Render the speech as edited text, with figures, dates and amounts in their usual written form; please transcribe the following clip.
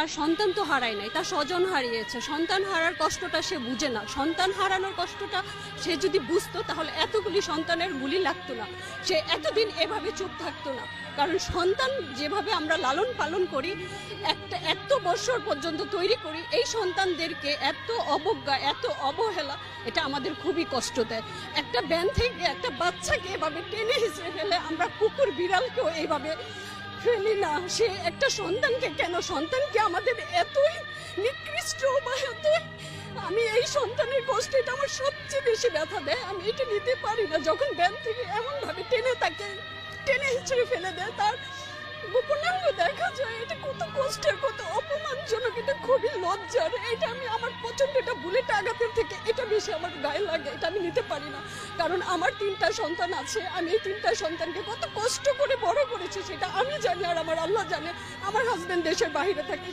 তার সন্তান তো হারায় নাই, তার স্বজন হারিয়েছে। সন্তান হারার কষ্টটা সে বুঝে না। সন্তান হারানোর কষ্টটা সে যদি বুঝতো তাহলে এতগুলি সন্তানের গুলি লাগতো না, সে এতদিন এভাবে চুপ থাকতো না। কারণ সন্তান যেভাবে আমরা লালন পালন করি, এত বছর পর্যন্ত তৈরি করি, এই সন্তানদেরকে এত অবজ্ঞা, এত অবহেলা, এটা আমাদের খুবই কষ্ট দেয়। একটা ব্যান থেকে একটা বাচ্চাকে এভাবে টেনে হিসেবে ফেলে, আমরা কুকুর বিড়ালকেও এইভাবে ফেলি না। সে একটা সন্তানকে কেন, সন্তানকে আমাদের এতই নিকৃষ্ট বা এতই, আমি এই সন্তানের কষ্ট, এটা আমার সবচেয়ে বেশি ব্যথা দেয়। আমি এটা নিতে পারি না যখন ব্যান থেকে এমন ভাবে টেনে হিচড়ে ফেলে দেয়, তার গোপনাঙ্গ দেখা যায়। এটা কত কষ্টের, কত অপমানজনক, এটা খুবই লজ্জার। এটা আমি আমার প্রচন্ড, এটা বুলেট আঘাতের থেকে এটা বেশি আমার গায়ে লাগে। এটা আমি নিতে পারি না, কারণ আমার 3টা সন্তান আছে। আমি এই 3টা সন্তানকে কত কষ্ট করে বড় করেছি সেটা আমি জানি, আর আমার আল্লাহ জানে। আমার হাজবেন্ড দেশের বাইরে থাকে।